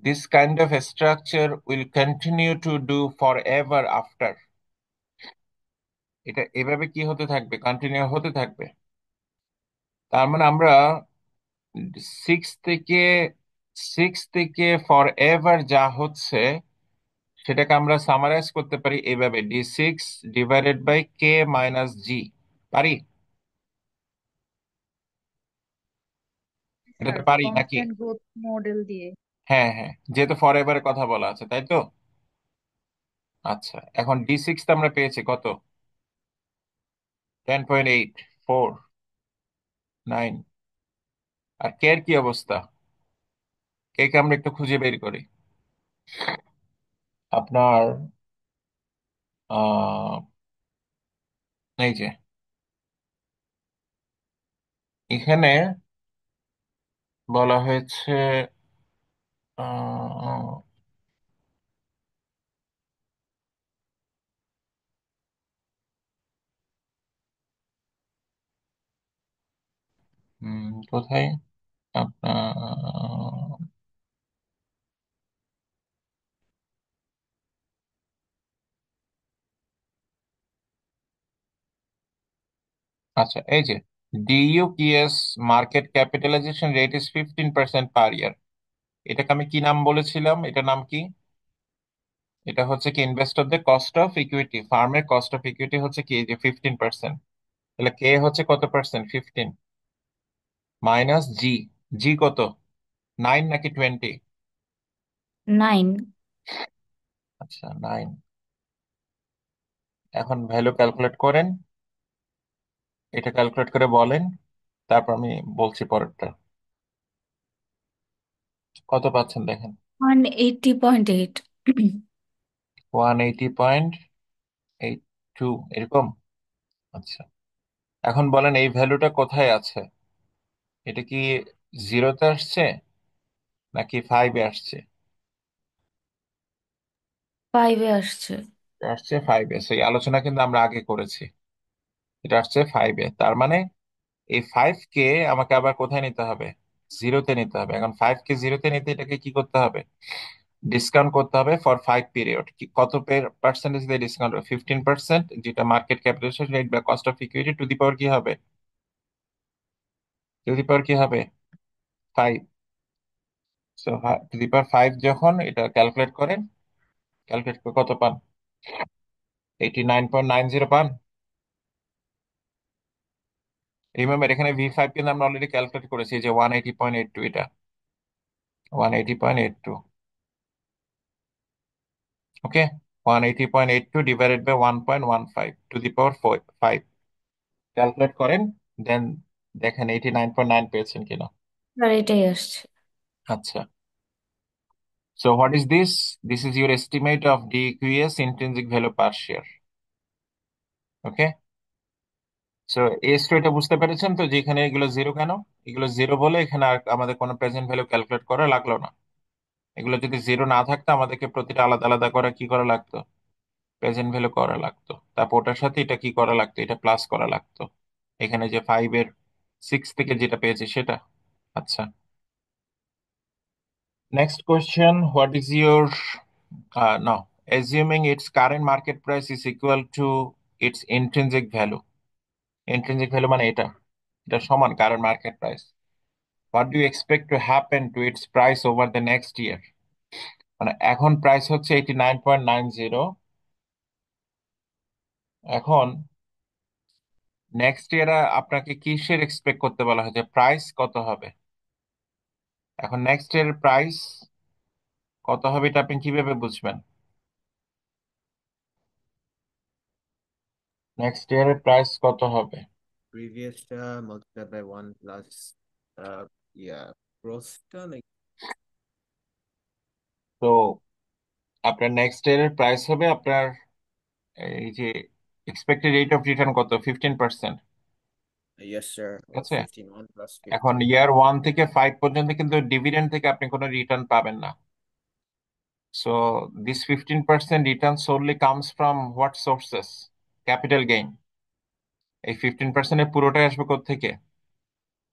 this kind of structure will continue to do for ever after. এটা এভাবে কি হতে থাকবে? কন্টিনিউ হতে থাকবে। তার মানে আমরা সিক্স থেকে সিক্স থেকে ফর এভার যা হচ্ছে সেটাকে আমরা সামারাইজ করতে পারি এইভাবে, D6/K-G। পারি? এটা স্যার তো পারি নাকি? কনস্ট্যান্ট গ্রোথ মডেল দিয়ে। হ্যাঁ হ্যাঁ, যেহেতু ফর এভারের কথা বলা আছে, তাই তো। আচ্ছা, এখন D6 তো আমরা পেয়েছি কত? 10.84 9। আর কে এর কি অবস্থা? কে কে আমরা একটু খুঁজে বের করি। আপনার আহ এই যে এখানে বলা হয়েছে আহ, কোথায় আপনার, আচ্ছা এই যে DUQS market capitalization rate is 15% per year. এটাকে আমি কি নাম বলেছিলাম? এটার নাম কি? এটা হচ্ছে কি ইনভেস্টরদের কস্ট অফ ইকুইটি, ফার্মের কস্ট অফ ইকুইটি হচ্ছে কি, এই যে 15%। তাহলে কে হচ্ছে কত পার্সেন্ট? 15 মাইনাস জি। জি কত? 9 নাকি 20? 9। আচ্ছা 9। এখন ভ্যালু ক্যালকুলেট করেন, এটা ক্যালকুলেট করে বলেন, তারপর আমি বলছি পরেরটা। কত পাচ্ছেন দেখেন? 180.8। 180.82 এরকম। আচ্ছা, এখন বলেন এই ভ্যালুটা কোথায় আছে? এটা কি জিরোতে আসছে নাকি 5-এ আসছে? 5-এ আসছে। এটা আসছে 5-এ। সেই আলোচনা কিন্তু আমরা আগে করেছি। এটা আসছে 5-এ, তার মানে এই 5 কে আমাকে আবার কোথায় নিতে হবে? জিরোতে নিতে হবে। এখন 5 কে জিরোতে নিতে এটাকে কি করতে হবে? ডিসকাউন্ট করতে হবে ফর 5 পিরিয়ড। কত পার্সেন্টেজ দিয়ে ডিসকাউন্ট হবে? 15%, যেটা মার্কেট ক্যাপিটালাইজেশন রেট বা cost of equity to the power কি হবে? টু দি পাওয়ার কি হবে? 5। সো টু দি পাওয়ার 5 যখন এটা ক্যালকুলেট করেন, ক্যালকুলেট করে কত পান? 89.90 পান। রিমেম্বার এখানে V5 কিন্তু আমরা অলরেডি ক্যালকুলেট করেছি, যে 180.82, এটা 180.82। Okay, 180.82 divided by 1.15 to the power 5 calculate করেন, দেন দেখেন 89.9 পেয়েছেন কিনা। আর এটাই আসছে। আচ্ছা, so what is this? This is your estimate of DQS intrinsic value per share. Okay, so as to এটা বুঝতে পেরেছেন তো, যে এখানে এগুলো জিরো কেন? এগুলো জিরো বলে এখানে আর আমাদের কোনো প্রেজেন্ট ভ্যালু ক্যালকুলেট করা লাগলো না। এগুলো যদি জিরো না থাকতো আমাদেরকে প্রতিটা আলাদা আলাদা করে কি করা লাগতো? প্রেজেন্ট ভ্যালু করা লাগতো। তারপর ওটার সাথে এটা কি করা লাগতো? এটা প্লাস করা লাগতো। এখানে যে 5-এর 6 থেকে যেটা পেয়েছে সেটা। আচ্ছা, next question, what is your no, assuming its current market price is equal to its intrinsic value. Intrinsic value মানে এটা, এটা সমান current market price. What do you expect to happen to its price over the next year? মানে এখন price হচ্ছে 89.90। এখন next ইয়ারে আপনাকে কিসের এক্সপেক্ট করতে বলা হয়েছে? প্রাইস কত হবে? এখন নেক্সট ইয়ার প্রাইস কত হবে এটা আপনি কিভাবে বুঝবেন? নেক্সট ইয়ারের প্রাইস কত হবে? প্রিভিয়াসটা মাল্টিপ্লাই বাই 1 প্লাস ইয়া গ্রোথটা নাকি? তো আপনার নেক্সট ইয়ারের প্রাইস হবে আপনার এই যে এক্সপেক্টেড রেট অফ রিটার্ন কত, 15%। ইয়েস স্যার, ঠিক আছে। 15 1 প্লাস এখন 15। ইয়ার 1 থেকে 5 পর্যন্ত কিন্তু ডিভিডেন্ড থেকে আপনি কোনো রিটার্ন পাবেন না। So this 15% return solely comes from what sources? Capital gain. এই 15%-এর পুরোটাই আসবে কোত্থেকে?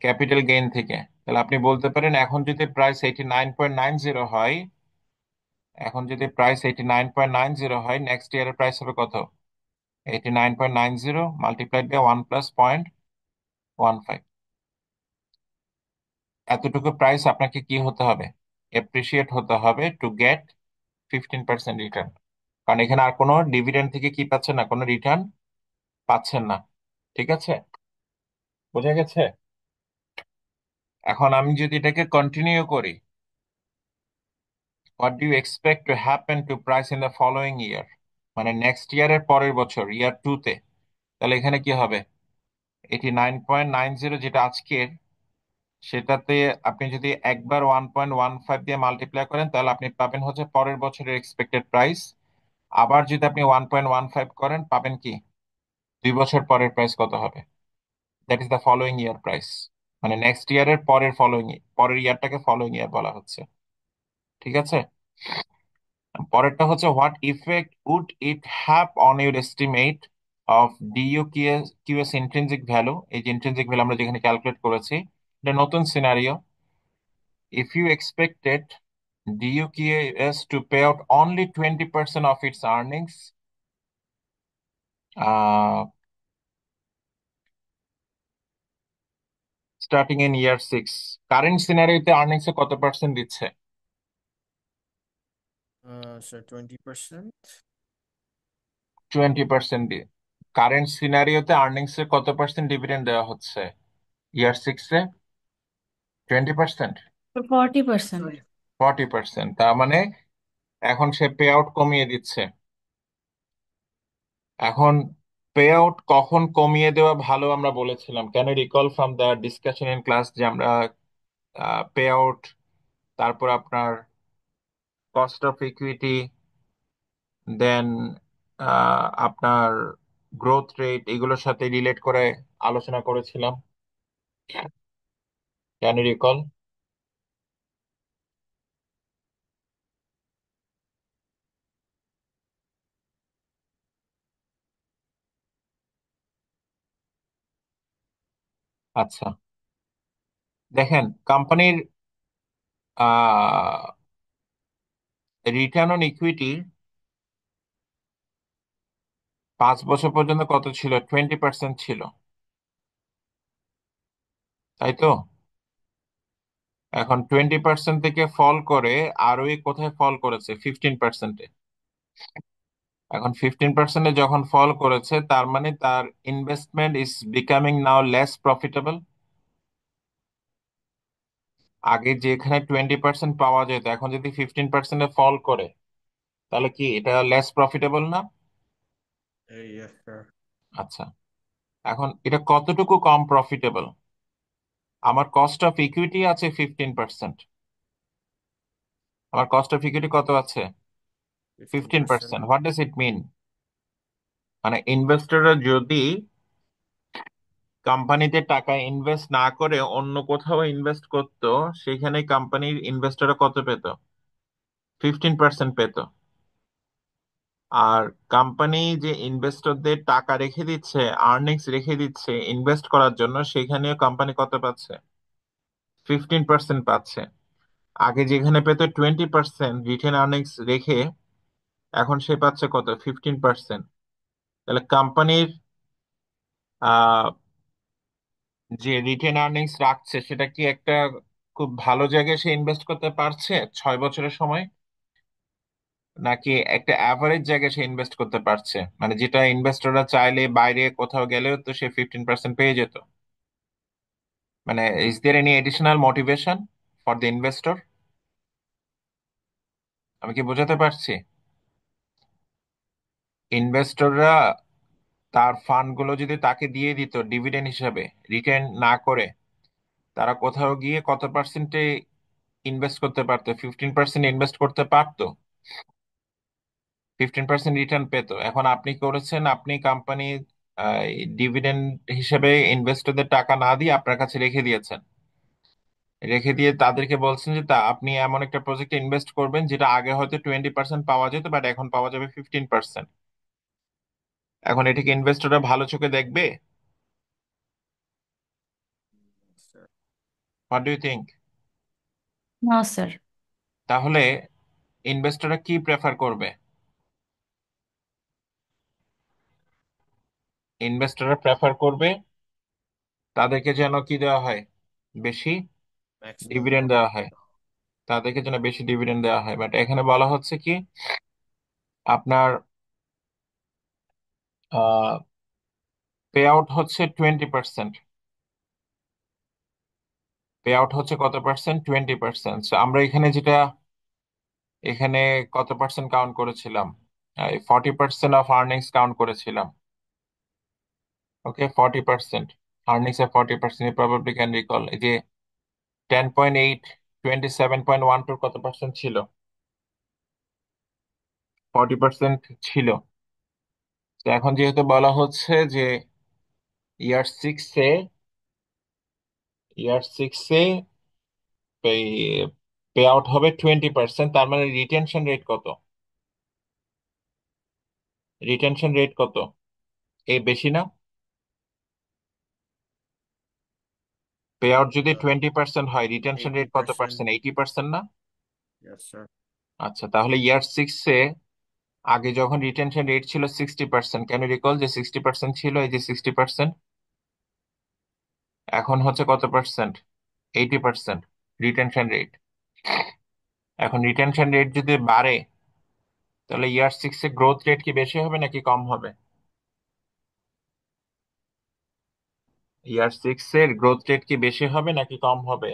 ক্যাপিটাল গেইন থেকে। তাহলে আপনি বলতে পারেন এখন যদি প্রাইস 89.90 হয়, এখন যদি প্রাইস 89.90 হয়, নেক্সট ইয়ারের প্রাইস হবে কত? 89.90 মাল্টিপ্লাইড বাই 1 প্লাস 0.15। এতটুকু প্রাইস আপনাকে কি হতে হবে? এপ্রিসিয়েট হতে হবে টু গেট 15% রিটার্ন। কারণ এখানে আর কোনো ডিভিডেন্ড থেকে কি পাচ্ছেন না, কোনো রিটার্ন পাচ্ছেন না। ঠিক আছে, বোঝা গেছে? এখন আমি যদি এটাকে কন্টিনিউ করি, what do you expect to happen to price in the following year, মানে নেক্সট ইয়ারের পরের বছর, ইয়ার 2-তে। তাহলে এখানে কি হবে? 89.90 যেটা আজকের, সেটাতে আপনি যদি একবার 1.15 দিয়ে মাল্টিপ্লাই করেন তাহলে আপনি পাবেন হচ্ছে পরের বছরের এক্সপেক্টেড প্রাইস। আবার যদি আপনি 1.15 করেন পাবেন কি 2 বছর পরের প্রাইস কত হবে? That is the following year price. মানে নেক্সট ইয়ারের পরের পরের ইয়ারটাকে ফলোইং ইয়ার বলা হচ্ছে। ঠিক আছে। পরেরটা হচ্ছে what effect would it have on your estimate of DU QS intrinsic value. এই যে ইন্ট্রিনসিক ভ্যালু আমরা যেখানে ক্যালকুলেট করেছি, এটা নতুন scenario. If you expected DUQS to pay out only 20% of its earnings, uh, starting in year 6, current সিনারিওতে earnings কত percent দিচ্ছে? স্যার 20%। 20% দিয়ে কারেন্ট সিনারিওতে আর্নিংস এর কত পার্সেন্ট ডিভিডেন্ড দেওয়া হচ্ছে ইয়ার 6-এ? 20%। 40%। 40%, তার মানে এখন সে পে আউট কমিয়ে দিচ্ছে। এখন পে আউট কখন কমিয়ে দেওয়া ভালো আমরা বলেছিলাম, can you recall from the discussion in class, যে আমরা পে আউট, তারপর আপনার কস্ট অফ ইকুইটি, দেন আপনার গ্রোথ রেট, এগুলোর সাথে রিলেট করে আলোচনা করেছিলাম। Can you recall? আচ্ছা, দেখেন কোম্পানির রিটার্ন অন ইকুইটি 5 বছর পর্যন্ত কত ছিল? 20% ছিল, তাই তো? এখন 20% থেকে ফল করে আরওই কোথায় ফল করেছে? 15%-এ। এখন 15%-এ যখন ফল করেছে, তার মানে তার investment is becoming now less profitable. আগে যেখানে 20% পাওয়া যেত, এখন যদি 15%-এ ফল করে, তাহলে কি এটা লেস প্রফিটেবল না? Yes sir. আচ্ছা, এখন এটা কতটুকু কম প্রফিটেবল? আমার কস্ট অফ ইকুইটি আছে 15%। আমার কস্ট অফ ইকুইটি কত আছে? 15%। 15%। হোয়াট ডাজ ইট মিন? মানে ইনভেস্টররা যদি কোম্পানিতে টাকা ইনভেস্ট না করে অন্য কোথাও ইনভেস্ট করতো, সেখানে কোম্পানির ইনভেস্টররা কত পেত? 15% পেত। আর কোম্পানি যে ইনভেস্টরদের টাকা রেখে দিচ্ছে, আর্নিংস রেখে দিচ্ছে ইনভেস্ট করার জন্য, সেখানেও কোম্পানি কত পাচ্ছে? 15% পাচ্ছে। আগে যেখানে পেত 20% রিটেন আর্নিংস রেখে, এখন সে পাচ্ছে কত? 15%। তাহলে কোম্পানির আহ যে রিটেন আর্নিংস রাখছে, সেটা কি একটা খুব ভালো জায়গায় সে ইনভেস্ট করতে পারছে 6 বছরের সময়, নাকি একটা অ্যাভারেজ জায়গায় সে ইনভেস্ট করতে পারছে, মানে যেটা ইনভেস্টররা চাইলে বাইরে কোথাও গেলেও তো সে 15% পেয়ে যেত? মানে is there any additional motivation for the investor? আমি কি বোঝাতে পারছি? ইনভেস্টররা তার ফান্ড গুলো যদি তাকে দিয়ে দিত ডিভিডেন্ড হিসাবে, রিটার্ন না করে, তারা কোথাও গিয়ে কত পার্সেন্টে ইনভেস্ট করতে পারতো? 15% ইনভেস্ট করতে পারতো, 15% রিটার্ন পেতো। এখন আপনি করেছেন, আপনি কোম্পানি ডিভিডেন্ড হিসেবে ইনভেস্টরদের টাকা না দিয়ে আপনার কাছে রেখে দিয়েছেন, রেখে দিয়ে তাদেরকে বলছেন যে তা আপনি এমন একটা প্রজেক্টে ইনভেস্ট করবেন যেটা আগে হয়তো 20% পাওয়া যেত, বাট এখন পাওয়া যাবে 15%। এখন এটাকে ইনভেস্টররা ভালো চোখে দেখবে? Sir. What do you think? না স্যার। তাহলে ইনভেস্টররা কি প্রেফার করবে? ইনভেস্টররা প্রেফার করবে তাদেরকে যেন কি দেওয়া হয়, বেশি ম্যাক্সিমাম ডিভিডেন্ড দেওয়া হয়, তাদেরকে যেন বেশি ডিভিডেন্ড দেওয়া হয়। বাট এখানে বলা হচ্ছে কি, আপনার পে আউট হচ্ছে 20%। পে আউট হচ্ছে কত পার্সেন্ট? 20%। আমরা এখানে যেটা, এখানে কত পার্সেন্ট কাউন্ট করেছিলাম? 40% অফ আর্নিংস কাউন্ট করেছিলাম। ওকে, 40%, আর্নিংস এর 40%, ইউ প্রবাবলি ক্যান রিকল। এই যে 10.8, 27.12 কত পার্সেন্ট ছিল? 40% ছিল। তো এখন যেহেতু বলা হচ্ছে যে ইয়ার সিক্সে, ইয়ার সিক্সে পে আউট হবে 20%, তার মানে রিটেনশন রেট কত? রিটেনশন রেট কত? এই বেশি না? পে আউট যদি 20% হয়, রিটেনশন এইটি রেট কত পার্সেন্ট পার্সেন্ট? 80% না? Yes sir. আচ্ছা, তাহলে ইয়ার সিক্সে আগে যখন রিটেনশন রেট ছিল 60%, ক্যান ইউ রিকল যে 60% ছিল, এই যে 60%, এখন হচ্ছে কত পার্সেন্ট? 80% retention rate. এখন রিটেনশন রেট যদি বাড়ে, তাহলে ইয়ার সিক্সে গ্রোথ রেট কি বেশি হবে নাকি কম হবে? ইয়ার সিক্সের গ্রোথ রেট কি বেশি হবে নাকি কম হবে?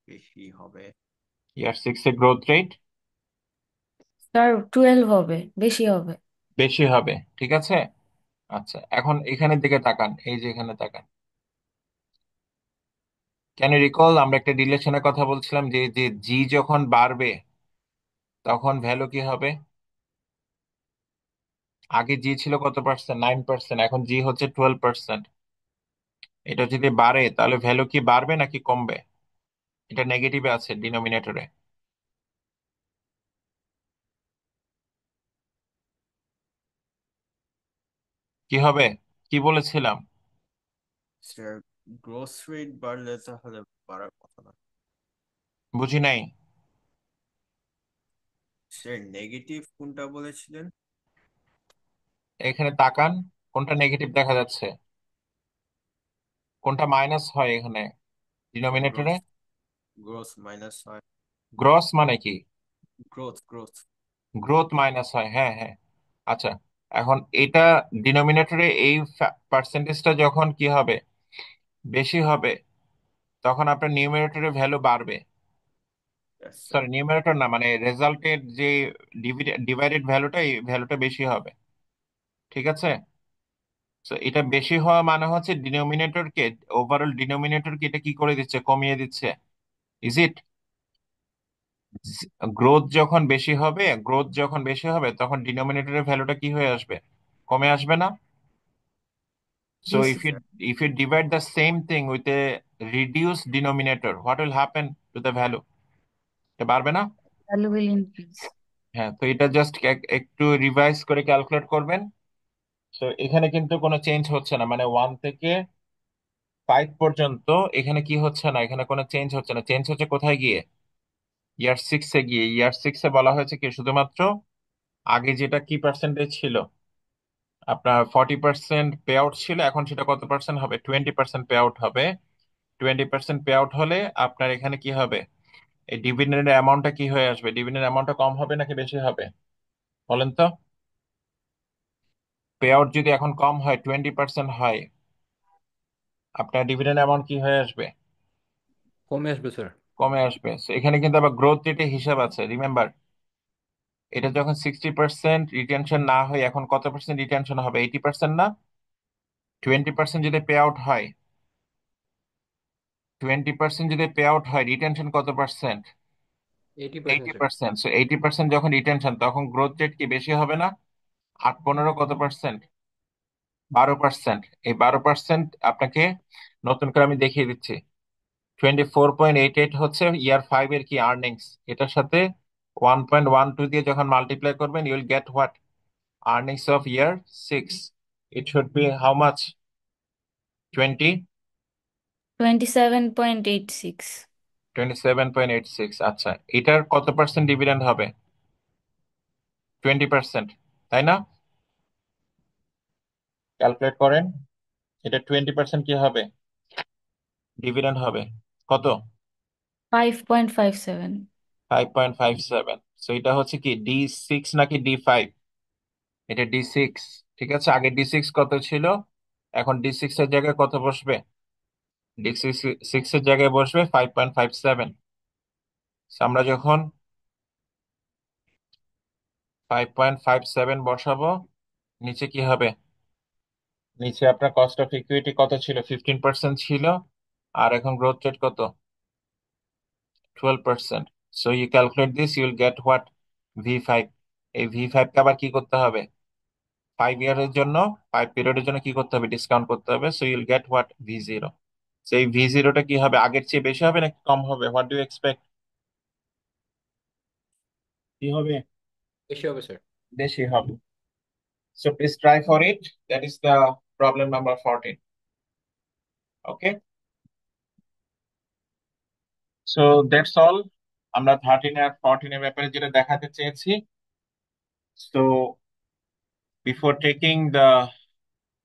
বেশি হবে। ইয়ার সিক্সের গ্রোথ রেট স্যার 12 হবে, বেশি হবে। বেশি হবে, ঠিক আছে। আচ্ছা, এখন এখানের দিকে তাকান, এই যে এখানে তাকান। ক্যান ইউ রিকল আমরা একটা রিলেশনের কথা বলছিলাম যে যে জি যখন বাড়বে তখন ভ্যালু কি হবে? আগে জি ছিল কত পার্সেন্ট? 9%, এখন জি হচ্ছে 12%। এটা যদি বাড়ে তাহলে ভ্যালু কি বাড়বে নাকি কমবে? এটা নেগেটিভে আছে ডিনোমিনেটরে। কি হবে? কি বলেছিলাম? স্যার গ্রোথ রেট বাড়লে তাহলে বাড়ার কথা না। বুঝি নাই। স্যার নেগেটিভ কোনটা বলেছিলেন? এখানে তাকান, কোনটা নেগেটিভ দেখা যাচ্ছে? কোনটা মাইনাস হয় এখানে স্যার ডিনোমিনেটরে? গ্রোথ, গ্রোথ মাইনাস হয়। গ্রস মানে কি? Growth, growth. গ্রোথ মাইনাস হয়, হ্যাঁ হ্যাঁ। আচ্ছা, এখন এটা ডিনোমিনেটরে এই পার্সেন্টেজটা যখন কি হবে, বেশি হবে, তখন আপনার নিউমারেটরের ভ্যালু বাড়বে। Yes sir. সরি, নিউমারেটর না, মানে রেজাল্টের যে ডিভাইডেড ভ্যালুটা, এই ভ্যালুটা বেশি হবে, ঠিক আছে। তো এটা বেশি হওয়া মানে হচ্ছে ডিনোমিনেটরকে, ওভারঅল ডিনোমিনেটরকে এটা কি করে দিচ্ছে? কমিয়ে দিচ্ছে। Is it? গ্রোথ যখন বেশি হবে, গ্রোথ যখন বেশি হবে তখন ডিনোমিনেটরের ভ্যালুটা কি হয়ে আসবে? কমে আসবে না? So G if you sir. if you divide the same thing with a reduced denominator, what will happen to the value? এটা বাড়বে না? Value will increase. হ্যাঁ, তো এটা জাস্ট একটু রিভাইজ করে ক্যালকুলেট করবেন। তো এখানে কিন্তু কোনো চেঞ্জ হচ্ছে না, মানে 1 থেকে 5 পর্যন্ত এখানে কি হচ্ছে না, এখানে কোনো চেঞ্জ হচ্ছে না। চেঞ্জ হচ্ছে কোথায় গিয়ে? ইয়ার সিক্সে গিয়ে। ইয়ার সিক্সে বলা হয়েছে কি, শুধুমাত্র আগে যেটা কি পার্সেন্টেজ ছিল, আপনার 40% পে আউট ছিল, এখন সেটা কত পার্সেন্ট হবে? 20% পে আউট হবে। 20% পে আউট হলে আপনার এখানে কি হবে? এই ডিভিডেন্ডের অ্যামাউন্টটা কি হয়ে আসবে? ডিভিডেন্ড অ্যামাউন্টটা কম হবে নাকি বেশি হবে? বলেন তো। পে আউট যদি এখন কম হয়, 20% হয়, আপনার ডিভিডেন্ড অ্যামাউন্ট কি হয়ে আসবে? কমে আসবে স্যার। কমে আসবে। So এখানে কিন্তু আবার গ্রোথ রেটে হিসাব আছে, রিমেম্বার। এটা যখন 60% রিটেনশন না হয়, এখন কত পার্সেন্ট রিটেনশন হবে? 80% না? 20% যদি পে আউট হয়, 20% যদি পে আউট হয়, রিটেনশন কত পার্সেন্ট? 80% এইটি স্যার। পার্সেন্ট 80% যখন রিটেনশন, তখন গ্রোথ রেট কি বেশি হবে না? 8 15 কত পার্সেন্ট? 12%। এই 12% আপনাকে নতুন করে আমি দেখিয়ে দিচ্ছি। 24.88 হচ্ছে ইয়ার 5 এর কি আর্নিংস। এটার সাথে 1.12 দিয়ে যখন মাল্টিপ্লাই করবেন, you will get what? Earnings of year 6। It should be how much? 20 27.86। 27.86। আচ্ছা, এটার কত পার্সেন্ট ডিভিডেন্ড হবে? 20%, তাই না? ক্যালকুলেট করেন। এটা 20% কি হবে? ডিভিডেন্ড হবে কত? 5.57। 5.57। সো এটা হচ্ছে কি D6 নাকি D5? এটা D6। ঠিক আছে, আগে D6 কত ছিল, এখন D6 এর জায়গায় কত বসবে? D6 এর জায়গায় বসবে 5.57। আমরা যখন 5.57 বসাবো, নিচে কি হবে? নিচে আপনার কস্ট অফ ইকুইটি কত ছিল? 15% ছিল। আর এখন গ্রোথ রেট কত? 12%। So you calculate this, you will get what? V5। এই V5 কে আবার কি করতে হবে? 5 ইয়ারের জন্য, 5 পিরিয়ডের জন্য কি করতে হবে? ডিসকাউন্ট করতে হবে। So Yule gate what? V0। সেই V0টা কি হবে? আগের চেয়ে বেশি হবে নাকি কম হবে? What do expect? কি হবে? বেশি হবে স্যার। বেশি হবে। So please try for it. That is the problem number 14। Okay, so that's all. আমরা 13 আর 14 এর ব্যাপারে যেটা দেখাতে চেয়েছি। So before taking the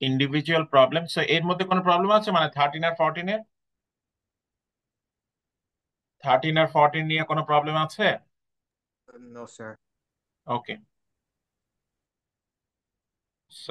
individual problem, so এর মধ্যে কোনো প্রবলেম আছে মানে 13 আর 14 নিয়ে কোনো প্রবলেম আছে? No sir. ওকে।